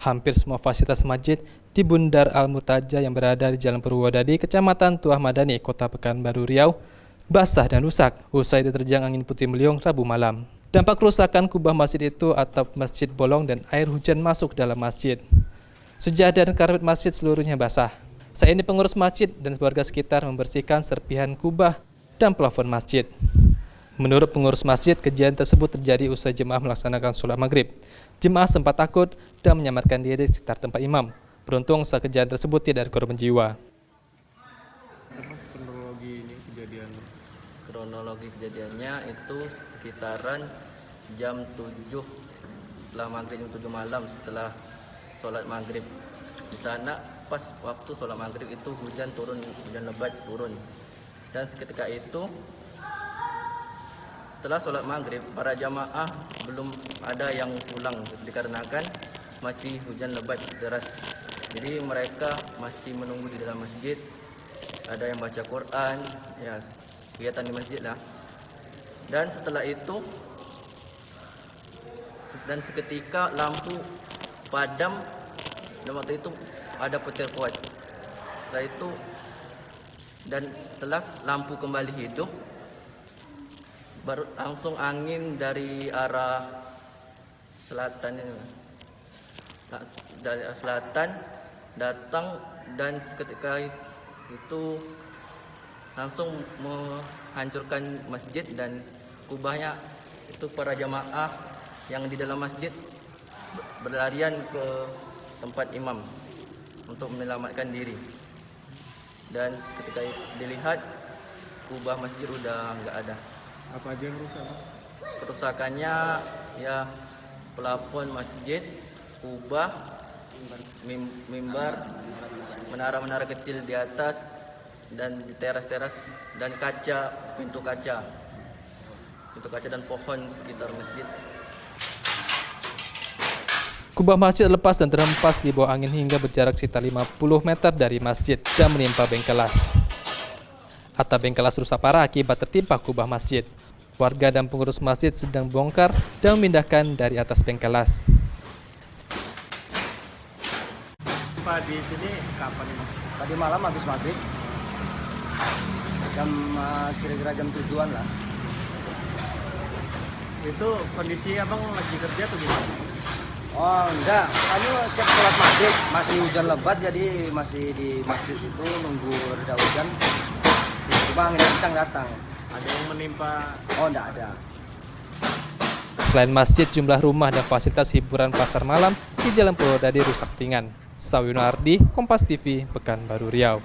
Hampir semua fasilitas masjid di Bundar Al-Murtaja yang berada di Jalan Purwodadi, Kecamatan Tuah Madani, Kota Pekanbaru Riau, basah dan rusak usai diterjang angin puting beliung Rabu malam. Dampak kerusakan kubah masjid itu atap masjid bolong dan air hujan masuk dalam masjid. Sejadah dan karpet masjid seluruhnya basah. Saat ini pengurus masjid dan warga sekitar membersihkan serpihan kubah dan plafon masjid. Menurut pengurus masjid, kejadian tersebut terjadi usai jemaah melaksanakan sholat maghrib. Jemaah sempat takut dan menyamarkan diri di sekitar tempat imam. Beruntung saat kejadian tersebut tidak ada korban jiwa. Kronologi kejadiannya itu sekitaran jam 7 setelah maghrib, jam 7 malam setelah sholat maghrib. Di sana pas waktu sholat maghrib itu hujan lebat turun. Dan seketika itu setelah sholat maghrib, para jamaah belum ada yang pulang dikarenakan masih hujan lebat deras. Jadi mereka masih menunggu di dalam masjid. Ada yang baca Quran, ya kegiatan di masjid lah. Dan setelah itu, dan seketika lampu padam, dan waktu itu ada petir kuat. Setelah itu, dan setelah lampu kembali hidup, baru langsung angin dari arah selatan ini, dari selatan datang dan seketika itu langsung menghancurkan masjid dan kubahnya. Itu para jamaah yang di dalam masjid berlarian ke tempat imam untuk menyelamatkan diri. Dan ketika dilihat kubah masjid udah nggak ada. Apa aja yang rusak? Kerusakannya ya plafon masjid, kubah, mimbar, menara-menara kecil di atas, dan di teras-teras, dan pintu kaca dan pohon sekitar masjid. Kubah masjid lepas dan terhempas di bawah angin hingga berjarak sekitar 50 meter dari masjid dan menimpa bengkelas. Atap bengkelas rusak parah akibat tertimpa kubah masjid. Warga dan pengurus masjid sedang bongkar dan memindahkan dari atas bengkelas. Pak, di sini kapan ini? Tadi malam habis maghrib, kira-kira jam 7-an lah. Itu kondisi abang lagi kerja atau gimana? Oh enggak, kami siap sholat maghrib, masih hujan lebat jadi masih di masjid itu nunggu reda hujan. Tiba angin kencang datang. Ada yang menimpa? Oh enggak ada. Selain masjid, jumlah rumah dan fasilitas hiburan pasar malam di Jalan Purwodadi rusak ringan. Sawinardi, Kompas TV, Pekanbaru Riau.